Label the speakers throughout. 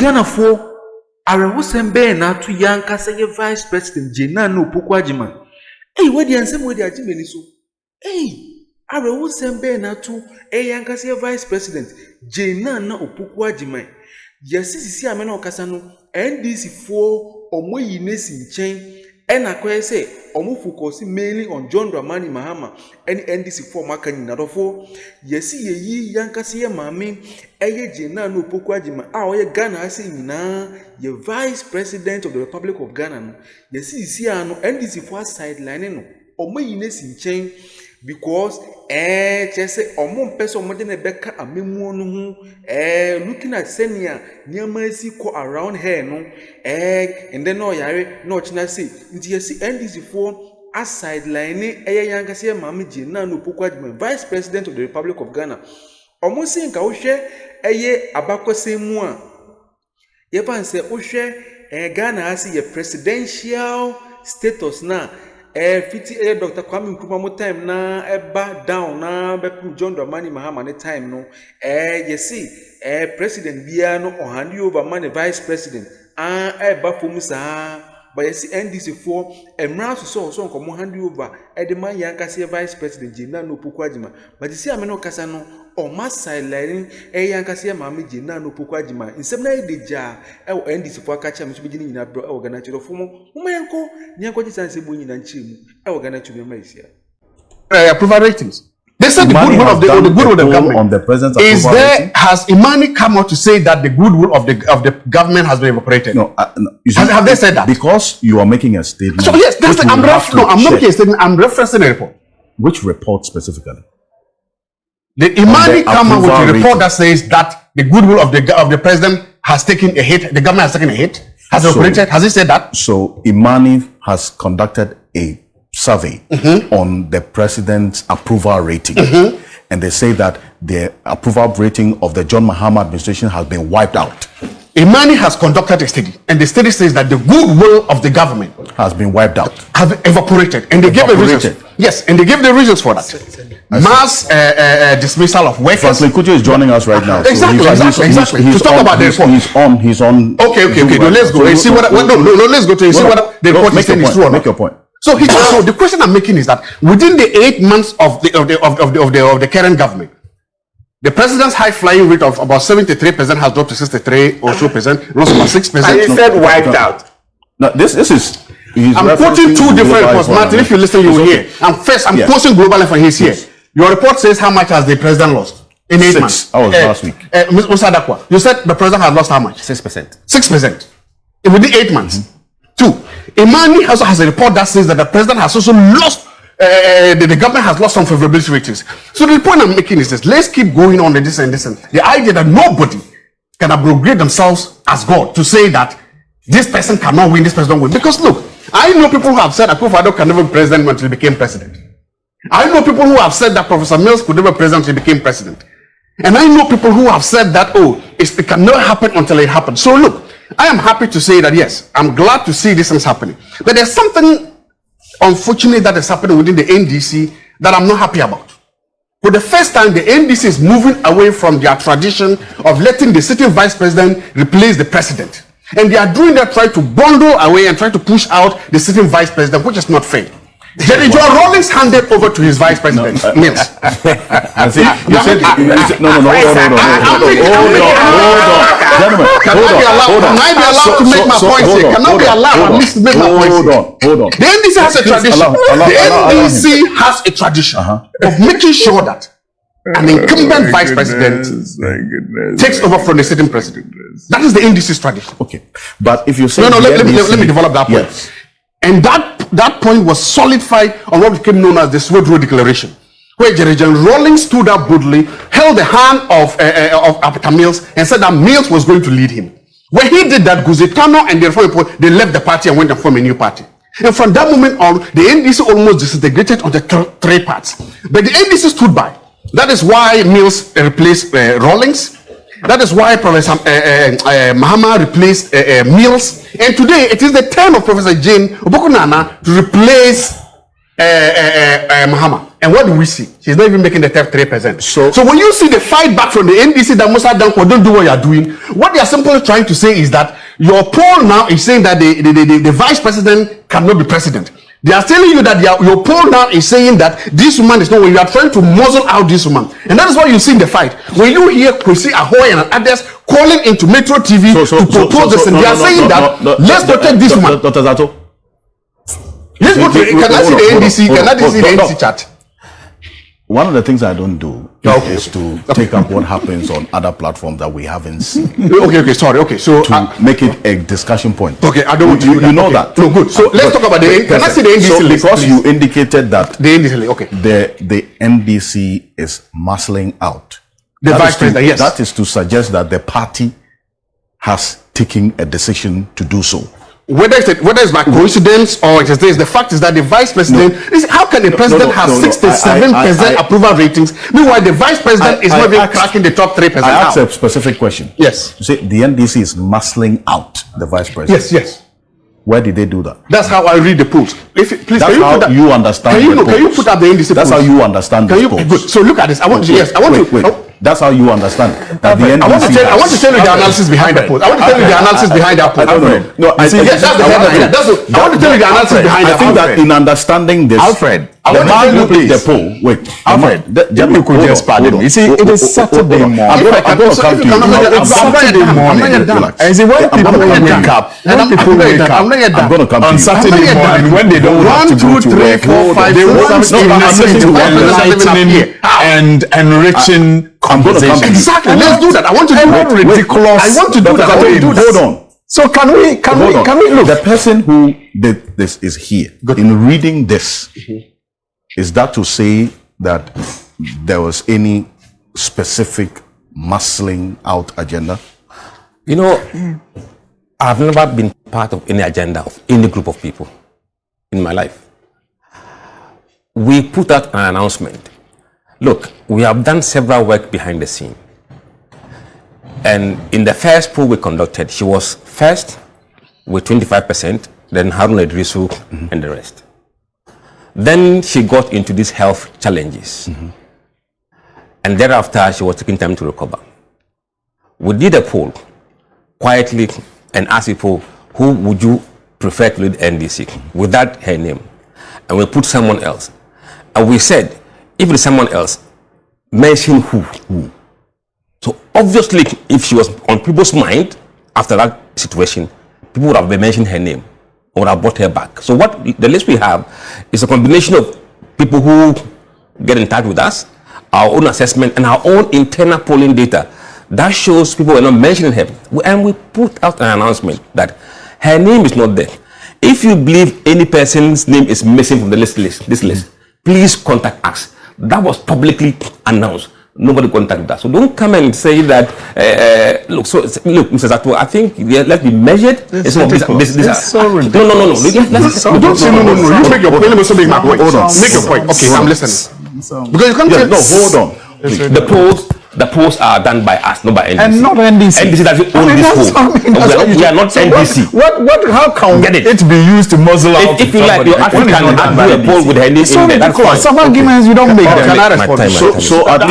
Speaker 1: Ghana for Arawusembe na to yanka say Vice President Jena no Pukwajiman. Hey, what the answer with the Ajimeni so? Hey, Arawusembe na to yanka say Vice President Jena no Pukwajiman. Yes, see amena okasano NDC for omoyi nesi nchen. And I say, Omu focus mainly on John Dramani Mahama and NDC for Makani Nadofo. Yes, ye Yankasi Mami, Eye Jena no Pokwajima, our Ghana saying na, ye Vice President of the Republic of Ghana. Yes, see, no NDC for sideline no, Omoyi nesi nchen. Because just say omon person mo de na beka amemu no ho looking at senior niamasi ko around her no and then no yare no china say nti yesi NDC for a sideline yanga say mama Jena no Pukwajiman Vice President of the Republic of Ghana omo say nka wo hwe abakosemu a ye pan say wo hwe Ghana as ye presidential status na fiti Dr. Kwame Nkrumah mo time na eba down na be John Dramani Mahama ne time no yesi president bia no ohandi over man vice president eba fom sa but yesi NDC for emra so nkomo handi over de man yanka se vice president Jena no Pukwajiman but yesi ameno kasa no o masai line yanka se mama Jena no Pukwajiman insem na ideja NDC for akacha me so bigini nyina bro Ghanatube fo mo yanko nyanko jisanse bo nyina nchemu Ghanatube maisia
Speaker 2: approval ratings. They said the goodwill of the government
Speaker 3: on the president's
Speaker 2: is
Speaker 3: approval
Speaker 2: there.
Speaker 3: rating?
Speaker 2: Has Imani come out to say that the goodwill of the government has been evaporated?
Speaker 3: No,
Speaker 2: have they said that?
Speaker 3: Because you are making a statement.
Speaker 2: So yes, that's I'm not making a statement. I'm referencing a report.
Speaker 3: Which report specifically?
Speaker 2: The Imani come out with a report that says that the goodwill of the president has taken a hit. The government has taken a hit. Has evaporated. Has it said that?
Speaker 3: So Imani has conducted a survey on the president's approval rating, and they say that the approval rating of the John Mahama administration has been wiped out.
Speaker 2: Imani has conducted a study, and the study says that the goodwill of the government
Speaker 3: has been wiped out,
Speaker 2: has evaporated, and they gave the reasons. Yes, and they gave the reasons for that. Mass dismissal of workers.
Speaker 3: Franklin Kujo is joining us right now.
Speaker 2: Exactly.
Speaker 3: He's
Speaker 2: to talk about the report.
Speaker 3: He's on.
Speaker 2: Okay. No, let's go and see what. No, let's go to see what the report is saying is true or not.
Speaker 3: Make your point.
Speaker 2: So the question I'm making is that within the 8 months of the current government, the president's high flying rate of about 73% has dropped to 63 or so percent, lost about 6%.
Speaker 4: And he said wiped out.
Speaker 3: No, this is.
Speaker 2: I'm quoting two different reports. Martin, if you listen, you will hear. I'm quoting Global F, and he's here. Your report says how much has the president lost in 8 months?
Speaker 3: That was last week.
Speaker 2: Ms. Osadakwa, you said the president has lost how much?
Speaker 4: 6%.
Speaker 2: 6% within 8 months. 2. Imani also has a report that says that the president has also lost, the government has lost some favorability ratings. So the point I'm making is this: let's keep going on this and this, and the idea that nobody can abrogate themselves as God to say that this person cannot win, this person don't win. Because look, I know people who have said Akufo-Addo can never be president until he became president. I know people who have said that Professor Mills could never be president until he became president. And I know people who have said that, it cannot happen until it happens. So look, I am happy to say that, yes, I'm glad to see these things happening. But there's something unfortunate that is happening within the NDC that I'm not happy about. For the first time, the NDC is moving away from their tradition of letting the sitting vice president replace the president. And they are doing that, trying to bundle away and trying to push out the sitting vice president, which is not fair. Jerry John Rawlings handed over to his vice president, Mills.
Speaker 3: No, gentlemen, hold on.
Speaker 2: Can I be allowed to make my point here? Can I be allowed at least to make my point here?
Speaker 3: Hold on.
Speaker 2: The NDC has a tradition. The NDC has a tradition of making sure that an incumbent vice president takes over from the sitting president. That is the NDC's tradition.
Speaker 3: Okay, but if you say
Speaker 2: let me develop that point. Yes. And that point was solidified on what became known as the Sword Road Declaration, where General Rawlings stood up boldly, held the hand of Apata Mills, and said that Mills was going to lead him. When he did that, Guzetano and the Reform Report, they left the party and went and formed a new party. And from that moment on, the NDC almost disintegrated onto three parts. But the NDC stood by. That is why Mills replaced Rawlings. That is why Professor Mahama replaced Mills. And today, it is the turn of Professor Jane Oboku Naana to replace Mahama. And what do we see? She's not even making the 3%. So when you see the fight back from the NDC that Musa Danko don't do what you are doing, what they are simply trying to say is that your poll now is saying that the vice president cannot be president. They are telling you that your poll now is saying that this woman is not when you are trying to muzzle out this woman. And that is why you see in the fight. When you hear Kwesi Ahoy and others calling into Metro TV to propose this, and they are saying that let's protect this woman.
Speaker 3: Dr. Zato.
Speaker 2: Let's go to, can I see the NDC? Can I see the NDC chat?
Speaker 3: One of the things I don't do is to take up what happens on other platforms that we haven't seen.
Speaker 2: Okay, so
Speaker 3: to make it a discussion point.
Speaker 2: Okay, I don't want to.
Speaker 3: You know that.
Speaker 2: No, good. So let's talk about the. Can I see the NDC list?
Speaker 3: Because you indicated that
Speaker 2: the NDC list, okay.
Speaker 3: The NDC is muscling out.
Speaker 2: The vice president, yes.
Speaker 3: That is to suggest that the party has taken a decision to do so.
Speaker 2: Whether it's by coincidence or it is the fact is that the vice president how can the president have 67% approval ratings, meanwhile the vice president is not even cracking the top 3%?
Speaker 3: I asked a specific question.
Speaker 2: Yes.
Speaker 3: You say the NDC is muscling out the vice president.
Speaker 2: Yes.
Speaker 3: Where did they do that?
Speaker 2: That's how I read the polls. Please,
Speaker 3: that's how you understand.
Speaker 2: Can you put up the NDC?
Speaker 3: That's
Speaker 2: polls?
Speaker 3: how you understand the polls.
Speaker 2: Good. So look at this. I want to.
Speaker 3: That's how you understand that the NDC.
Speaker 2: I want to tell you the analysis behind the poll. I want to tell you the analysis behind that poll.
Speaker 3: No,
Speaker 2: that's the headline. I want to tell you the analysis behind that.
Speaker 3: I think that in understanding this,
Speaker 4: Alfred,
Speaker 3: the man who did the poll. Wait,
Speaker 4: Alfred, you could just pardon me. You see, it is Saturday morning.
Speaker 3: I'm going to come to you.
Speaker 4: It's Saturday morning. And see, when people wake up, I'm
Speaker 3: going to come to you
Speaker 4: on Saturday morning when they don't have to go to work, they want to listen to enlightening and enriching conversation.
Speaker 2: Exactly. Let's do that. I want to do that.
Speaker 4: Ridiculous.
Speaker 2: I want to do that.
Speaker 3: Hold on.
Speaker 4: So can we look?
Speaker 3: The person who did this is here. In reading this, is that to say that there was any specific muscling out agenda?
Speaker 5: You know, I've never been part of any agenda of any group of people in my life. We put out an announcement. Look, we have done several work behind the scene. And in the first poll we conducted, she was first with 25%, then Harun Idrisu and the rest. Then she got into these health challenges. And thereafter, she was taking time to recover. We did a poll quietly and asked people, who would you prefer to lead NDC without her name? And we put someone else. And we said, if there's someone else, mention who. So obviously, if she was on people's mind after that situation, people would have mentioned her name or have brought her back. So what the list we have is a combination of people who get in touch with us, our own assessment, and our own internal polling data that shows people are not mentioning her. And we put out an announcement that her name is not there. If you believe any person's name is missing from the this list, please contact us. That was publicly announced. Nobody contacted us. So don't come and say that, look, Mr. Zato, I think let's be measured.
Speaker 4: It's so ridiculous.
Speaker 5: No.
Speaker 2: You make your point. Let me also make my point. Make your point. Okay, I'm listening. Because you can't say,
Speaker 3: no, hold on.
Speaker 5: The polls are done by us, not by NDC.
Speaker 4: And not NDC.
Speaker 5: NDC doesn't own this poll. We are not NDC.
Speaker 4: How can it be used to muzzle out?
Speaker 5: If you like, your African can do a poll with her name in there. That's fine.
Speaker 4: Some arguments you don't make them.
Speaker 3: So at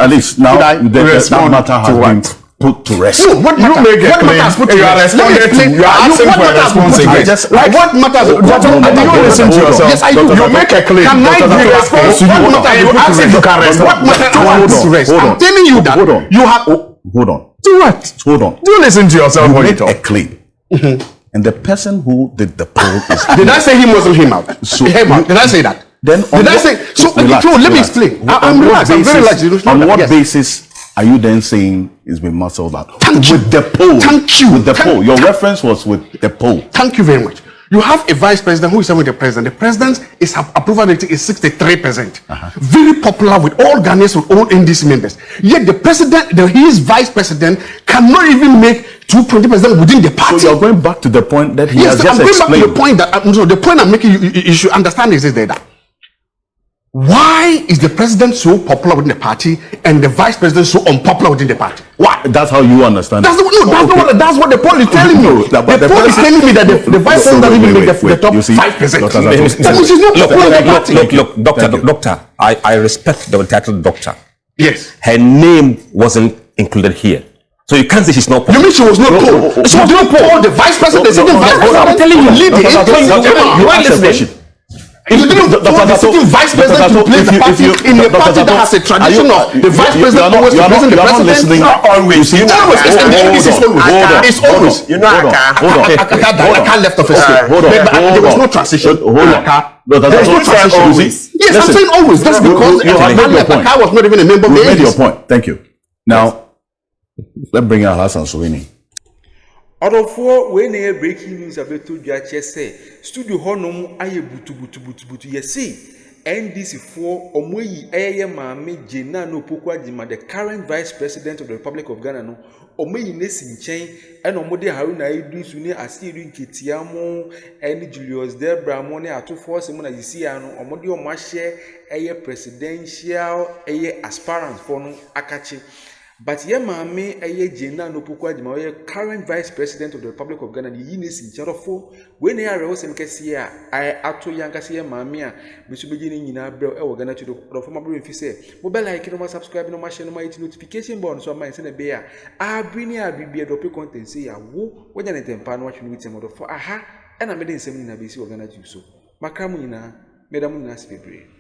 Speaker 3: least now that matter has been put to rest.
Speaker 2: No, what matters? You are responding to. You are asking for a response again. Like what matters?
Speaker 4: Do you listen to yourself?
Speaker 2: Yes, I do. You make a claim. Can I give response? What matters? You ask if you can respond. What matters to rest? I'm telling you that you have.
Speaker 3: Hold on.
Speaker 4: Do what?
Speaker 3: Hold on.
Speaker 4: Do you listen to yourself
Speaker 3: when
Speaker 4: you
Speaker 3: talk? A claim. And the person who did the poll is.
Speaker 2: Did I say he muzzled him out?
Speaker 3: So
Speaker 2: did I say that?
Speaker 3: Then
Speaker 2: did I say? So let me explain. I'm relaxed. I'm very relaxed.
Speaker 3: On what basis are you then saying it's been muscled out?
Speaker 2: With
Speaker 3: the poll.
Speaker 2: Thank you.
Speaker 3: With the poll. Your reference was with the poll.
Speaker 2: Thank you very much. You have a vice president who is with the president. The president's approval rating is 63%. Very popular with all Ghanaians, with all NDC members. Yet the president, his vice president, cannot even make 20% within the party.
Speaker 3: So you're going back to the point that he has just explained.
Speaker 2: Back to the point that the point I'm making, you should understand is that Why is the president so popular within the party and the vice president so unpopular within the party? Why?
Speaker 3: That's how you understand
Speaker 2: That's
Speaker 3: it.
Speaker 2: that's what the poll is telling me. The poll is telling me that the vice president doesn't even make the top 5%. That means she's not popular in the party.
Speaker 5: Look, doctor, I respect the title doctor.
Speaker 2: Yes.
Speaker 5: Her name wasn't included here. So you can't say she's not
Speaker 2: You mean she was not poll? She was not poll. The vice president, the sitting vice president. I'm telling you, lead the
Speaker 5: you are listening.
Speaker 2: If you didn't vote the sitting vice president to play the party in a party that has a tradition of the vice president always representing the president.
Speaker 3: Not always.
Speaker 2: It's always.
Speaker 3: You know,
Speaker 2: I can't left office. There was no transition.
Speaker 3: There was no transition.
Speaker 2: Yes, I'm saying always. That's because I was not even a member of the
Speaker 3: You made your point. Thank you. Now, let's bring out Hassan Suwini.
Speaker 1: Ọdọfọ we na breaking news abeto dwa che studio honom aye butu yesi NDC for omoyi eye maame Jena no Opoku Agyeman, the current vice president of the Republic of Ghana no omoyi nesi nchen e no mode Haruna Idris ne Asiru Nketia mo ene Julius Debra mo ne atofo se mo na yisi ya no omode omahye eye presidential eye aspirant for no akache. But ye maame eye Jena no Opoku Agyeman, ye current vice president of the Republic of Ghana, yi nesi ncherofo we na yare wosem kese a ato yankase ye maame a bisu beji ni nyina brɛ e wo Ghanatube do fo mabro mfi se mo be like no ma subscribe no ma share no ma hit notification bell no so ma se na be a abri ni abibie do pe content say ya wo wonya ne tempa no watwe no witem do fo aha e na me de nsɛm ni na be si wo Ghanatube so makra mu nyina medam nyina se bebre.